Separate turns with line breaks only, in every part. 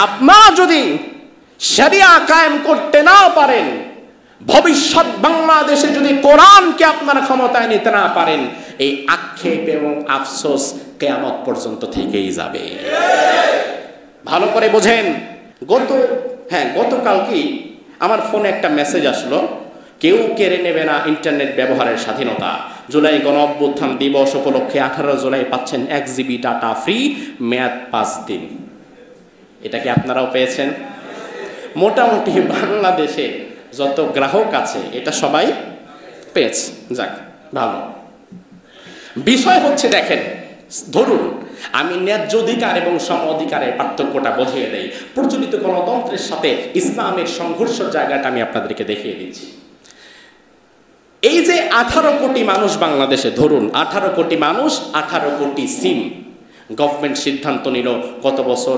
আপনারা যদি শরিয়া কায়েম করতে না পারেন, ভবিষ্যৎ বাংলাদেশে যদি কোরআনকে আপনারা ক্ষমতায় নিতে না পারেন, এই আক্ষেপ এবং আফসোস কিয়ামত পর্যন্ত থেকেই যাবে। ভালো করে বোঝেন। গতকাল কি আমার ফোনে একটা মেসেজ আসলো, কেউ কেড়ে নেবে না ইন্টারনেট ব্যবহারের স্বাধীনতা। জুলাই গণ অভ্যুত্থান দিবস উপলক্ষে 18 জুলাই পাচ্ছেন 1 GB ডাটা ফ্রি, মেয়াদ 5 দিন। এটা কি আপনারাও পেয়েছেন? মোটামুটি বাংলাদেশে যত গ্রাহক আছে এটা সবাই পেয়েছে। যাক, ভালো। বিষয় হচ্ছে দেখেন, ধরুন আমি ন্যায্য অধিকার এবং সম অধিকারের পার্থক্যটা বুঝিয়ে দেই। প্রচলিত গণতন্ত্রের সাথে ইসলামের সংঘর্ষের জায়গাটা আমি আপনাদেরকে দেখিয়ে দিচ্ছি। এই যে 18 কোটি মানুষ বাংলাদেশে, ধরুন 18 কোটি মানুষ, 18 কোটি সিম। গভর্নমেন্ট সিদ্ধান্ত নিল গত বছর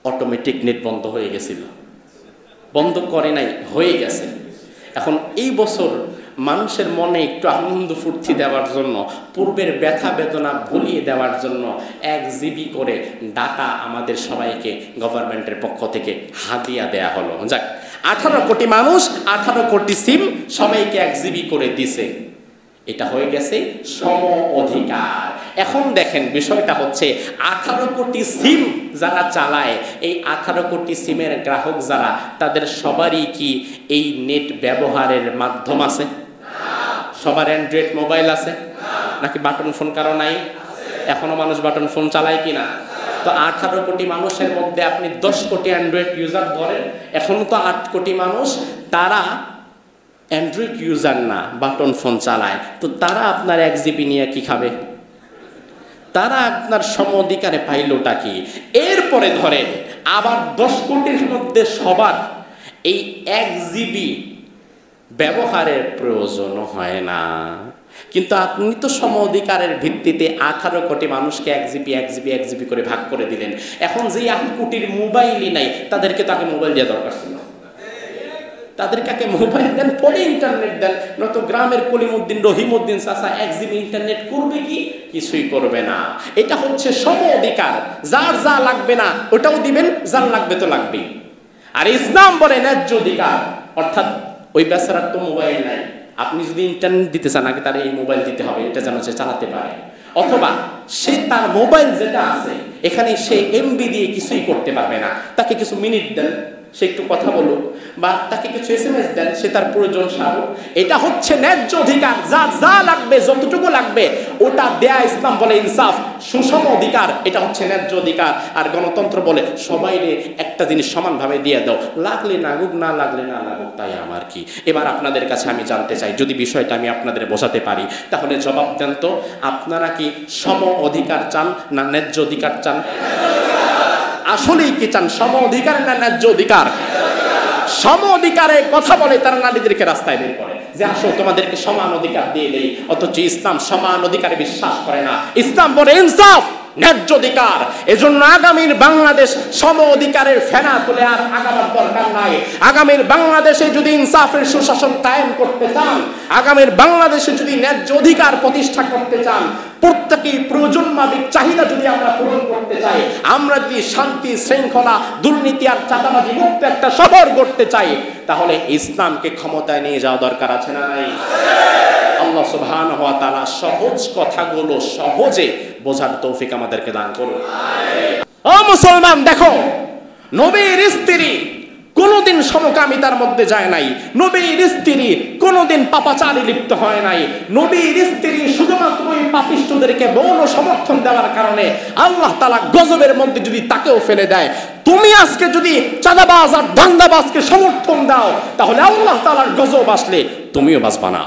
অটোমেটিক নেট বন্ধ হয়ে গেছিল, বন্ধ করে নাই, হয়ে গেছে। এখন এই বছর মানুষের মনে একটু আনন্দ ফুর্তি দেওয়ার জন্য, পূর্বের ব্যথা বেদনা ভুলিয়ে দেওয়ার জন্য 1 GB করে ডাটা আমাদের সবাইকে গভর্নমেন্টের পক্ষ থেকে হাদিয়া দেয়া হলো। যাক, 18 কোটি মানুষ, 18 কোটি সিম, সবাইকে 1 GB করে দিছে। এটা হয়ে গেছে সম অধিকার। এখন দেখেন বিষয়টা হচ্ছে 18 কোটি সিম যারা চালায়, এই 18 কোটি সিমের গ্রাহক যারা, তাদের সবারই কি এই নেট ব্যবহারের মাধ্যম আছে? সবার অ্যান্ড্রয়েড মোবাইল আছে নাকি বাটন ফোন কারো নাই? এখনো মানুষ বাটন ফোন চালায় কিনা? তো 18 কোটি মানুষের মধ্যে আপনি 10 কোটি অ্যান্ড্রয়েড ইউজার ধরেন, এখনো তো 8 কোটি মানুষ তারা অ্যান্ড্রয়েড ইউজার না, বাটন ফোন চালায়। তো তারা আপনার 1 GB নিয়ে কি খাবে? তারা আপনার সম অধিকারে পাইলটা কি? এরপরে ধরেন আবার 10 কোটির মধ্যে সবার এই 1 GB ব্যবহারের প্রয়োজন হয় না, কিন্তু আপনি তো সম অধিকারের ভিত্তিতে 18 কোটি মানুষকে 1 GB করে ভাগ করে দিলেন। এখন যে 8 কোটির মোবাইলই নাই, তাদেরকে তাকে মোবাইল দেওয়া দরকার ছিল। তাদেরকে আগে মোবাইল দেন, পরে ইন্টারনেট দেন। নয়তো গ্রামের কলিমউদ্দিন, রহিমউদ্দিন চাচা 1 GB ইন্টারনেট করবে কি? কিছুই করবে না। এটা হচ্ছে সম অধিকার। যার যা লাগবে না ওটাও দিবেন, যার লাগবে তো লাগবেই। আর ইসলাম বলে ন্যায্য অধিকার, অর্থাৎ ওই বেচারার তো মোবাইল নাই, আপনি যদি ইন্টারনেট দিতে চান আগে তার এই মোবাইল দিতে হবে, এটা যেন সে চালাতে পারে। অথবা সে তার মোবাইল যেটা আছে এখানে সে MB দিয়ে কিছুই করতে পারবে না, তাকে কিছু মিনিট দেন, সে একটু কথা বলুক, বা তাকে কিছু SMS দেন, সে তার প্রয়োজন সারুক। এটা হচ্ছে ন্যায্য অধিকার। যার যা লাগবে, যতটুকু লাগবে ওটা দেয়া ইসলাম বলে ইনসাফ, সুষম অধিকার। এটা হচ্ছে ন্যায্য অধিকার। আর গণতন্ত্র বলে সবাইরে একটা জিনিস সমানভাবে দিয়ে দাও, লাগলে লাগুক, না লাগলে না লাগুক, তাই আমার কি। এবার আপনাদের কাছে আমি জানতে চাই, যদি বিষয়টা আমি আপনাদের বোঝাতে পারি, তাহলে জবাব দেন তো, আপনারা কি সম অধিকার চান না ন্যায্য অধিকার চান? আসলেই কি চান, সম অধিকার না ন্যায্য অধিকার? সম অধিকারে কথা বলে তারা নারীদেরকে রাস্তায় বের করে যে আসো তোমাদেরকে সমান অধিকার দিয়ে দেই, অথচ ইসলাম সমান অধিকারে বিশ্বাস করে না। ইসলাম বলে ইনসাফ, ন্যায্য অধিকার। এজন্য আগামীর বাংলাদেশ সম অধিকারের ফেনা তুলে আর আগাবার দরকার নাই। আগামীর বাংলাদেশে যদি ইনসাফের সুশাসন কায়েম করতে চান, আগামীর বাংলাদেশে যদি ন্যায্য অধিকার প্রতিষ্ঠা করতে চান, প্রত্যেকের প্রয়োজন মাফিক চাহিদা যদি আমরা পূরণ করতে চাই, আমরা যদি শান্তি, শৃঙ্খলা, দুর্নীতি আর চাঁদাবাজি মুক্ত একটা শহর গড়তে চাই, তাহলে ইসলামকে ক্ষমতায় নিয়ে যাওয়া দরকার আছে না নাই? আল্লাহ সুবহানাহু ওয়া তাআলা সহজ কথাগুলো সহজে বোঝার তৌফিক আমাদেরকে দান করুন। ও মুসলমান, দেখো, নবীর স্ত্রী কোনোদিন সমকামিতার মধ্যে যায় নাই, নবীর স্ত্রী কোনোদিন পাপাচারে লিপ্ত হয় নাই। নবীর স্ত্রী শুধুমাত্র ওই পাপিষ্ঠদেরকে মৌন সমর্থন দেওয়ার কারণে আল্লাহ তাআলা গজবের মধ্যে যদি তাকেও ফেলে দেয়, তুমি আজকে যদি চাঁদাবাজ আর ধান্দাবাজকে সমর্থন দাও, তাহলে আল্লাহ তাআলার গজব আসলে তুমিও বাঁচবা না।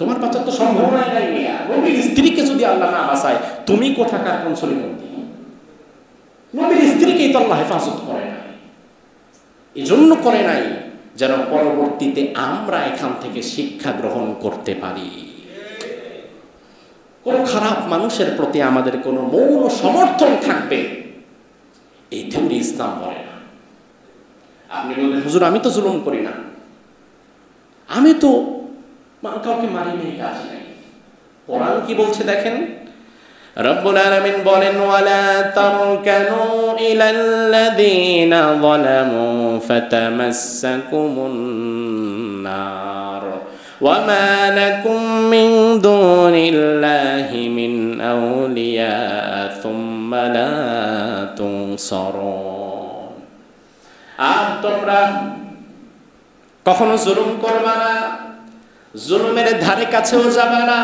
তোমার বাঁচার তো সম্ভাবনাই নাই। নবীর স্ত্রীকে যদি আল্লাহ না বাঁচায়, তুমি কোথাকার কোন সলিমতি? নবীর স্ত্রীকেই তো আল্লাহ হেফাজত করে নাই। এই জন্য করে নাই যেন পরবর্তীতে আমরা এখান থেকে শিক্ষা গ্রহণ করতে পারি। কোন খারাপ মানুষের প্রতি আমাদের কোনো মৌন সমর্থন থাকবে, এই থিওরি ইসলাম বলে না। আপনি বলবেন হুজুর আমি তো জুলুম করি না, আমি তো কাউকে মারি নেই, কাজ নাই। কোরআন কি বলছে দেখেন, রব্বুল আলামিন বলেন ওয়ালা তারকানু ইলাল্লাযীনা যালামু ফাতামাসসাকুমুন নার ওয়ামা লাকুম মিন দুনিল্লাহি মিন আউলিয়া সুম্মা লা তুনসারুন। আর তোমরা কখনো জুলুম করবা না, জুলুমের ধারে কাছেও যাবে না,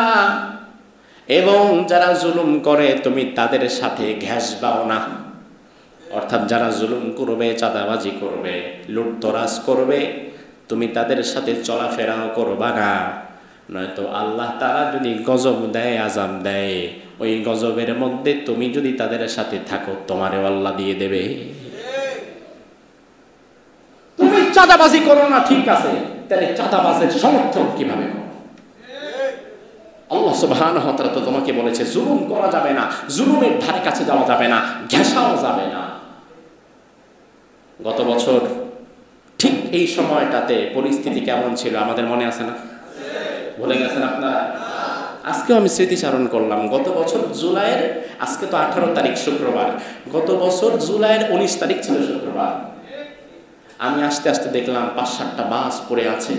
এবং যারা জুলুম করে তুমি তাদের সাথে ঘেঁষবাও না। অর্থাৎ যারা জুলুম করবে, চাঁদাবাজি করবে, লুটতরাজ করবে, তুমি তাদের সাথে চলাফেরাও করবা না। নয়তো আল্লাহ তাআলা যদি গজব দেয়, আযাব দেয়, ওই গজবের মধ্যে তুমি যদি তাদের সাথে থাকো তোমারও আল্লাহ দিয়ে দেবে। তুমি চাঁদাবাজি করো না, ঠিক আছে, তাহলে চাঁদাবাজের সমর্থন কিভাবে করো? আল্লাহ সুবহানাহু ওয়া তাআলা তো তোমাকে বলেছে জুলুম করা যাবে না, জুলুমের ধারে কাছে যাওয়া যাবে না, ঘেঁষাও যাবে না। গত বছর ঠিক এই সময়টাতে পরিস্থিতি কেমন ছিল আমাদের মনে আছে না? ভুলে গেছেন আপনারা? আজকেও আমি স্মৃতিচারণ করলাম। গত বছর জুলাইয়ের, আজকে তো 18 তারিখ শুক্রবার, গত বছর জুলাইয়ের 19 তারিখ ছিল শুক্রবার। আমি আস্তে আস্তে দেখলাম 5-7টা বাস পড়ে আছে,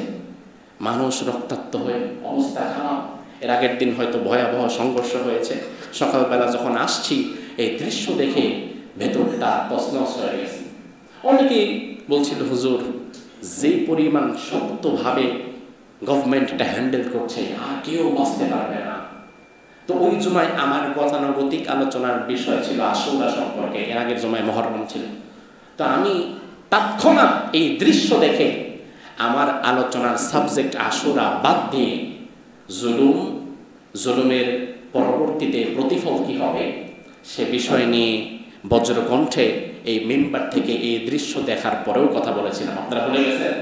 মানুষ রক্তাক্ত হয়ে অবস্থা খারাপ। এর আগের দিন হয়তো ভয়াবহ সংঘর্ষ হয়েছে। সকালবেলা যখন আসছি এই দৃশ্য দেখে ভেতরটা তছনছ হয়ে গেছে। অনেকেই বলছিল হুজুর যে পরিমাণ শক্তভাবে গভর্নমেন্টটা হ্যান্ডেল করছে আর কেউ বাঁচতে পারবে না। তো ওই জুমায় আমার গতানুগতিক আলোচনার বিষয় ছিল আশুরা সম্পর্কে, এর আগের জুমায় মুহররম ছিল। তো আমি তৎক্ষণাৎ এই দৃশ্য দেখে আমার আলোচনার সাবজেক্ট আশুরা বাদ দিয়ে জুলুমের পরবর্তীতে প্রতিফল কি হবে সে বিষয় নিয়ে বজ্রকণ্ঠে এই মেম্বার থেকে এই দৃশ্য দেখার পরেও কথা বলেছিলাম। আপনারা ভুলে গেছেন?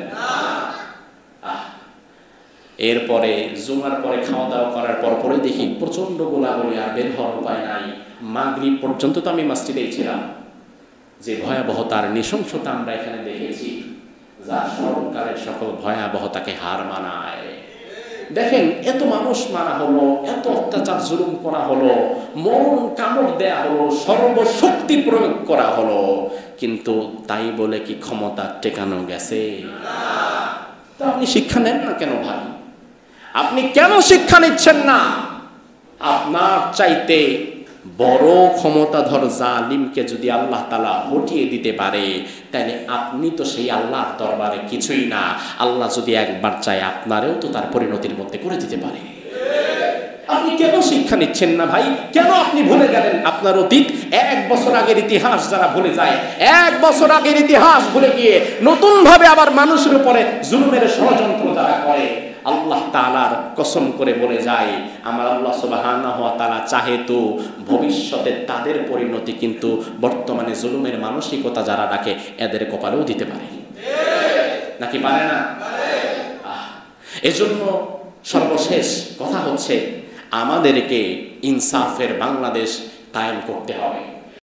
এরপরে জুমার পরে খাওয়া দাওয়া করার পরে দেখি প্রচন্ড গোলাগুলি, আর বের হওয়ার উপায় নাই। মাগরিব পর্যন্ত তো আমি মসজিদেই ছিলাম। যে ভয়াবহতার নৃশংসতা আমরা এখানে দেখেছি, যা সরকারের সকল ভয়াবহতাকে হার মানায়। দেখেন এত মানুষ মারা হলো, এত অত্যাচার জুলুম করা হলো, মরণ কামড় দেয়া হলো, সর্বশক্তি প্রয়োগ করা হলো, কিন্তু তাই বলে কি ক্ষমতা টেকানো গেছে? তো আপনি শিক্ষা নেন না কেন ভাই? আপনি কেন শিক্ষা নিচ্ছেন না? আপনার চাইতে বড় ক্ষমতাধর জালিমকে যদি আল্লাহ তাআলা হটিয়ে দিতে পারে, তাহলে আপনি তো সেই আল্লাহর দরবারে কিছুই না। আল্লাহ যদি একবার চায় আপনারেও তো তার পরিণতির মধ্যে করে দিতে পারে। আপনি কেন শিক্ষা নিচ্ছেন না ভাই? কেন আপনি ভুলে গেলেন আপনার অতীত? 1 বছর আগের ইতিহাস যারা ভুলে যায়, 1 বছর আগের ইতিহাস ভুলে গিয়ে নতুন ভাবে আবার মানুষের উপরে জুলুমের ষড়যন্ত্র যারা করে, আল্লাহ তাআলার কসম করে বলে যায়, আমার আল্লাহ সুবহানাহু ওয়া তাআলা চাহে তো ভবিষ্যতে তাদের পরিণতি কিন্তু বর্তমানে জুলুমের মানসিকতা যারা রাখে এদের কপালেও দিতে পারে। নাকি পারে না? এজন্য সর্বশেষ কথা হচ্ছে আমাদেরকে ইনসাফের বাংলাদেশ কায়েম করতে হবে।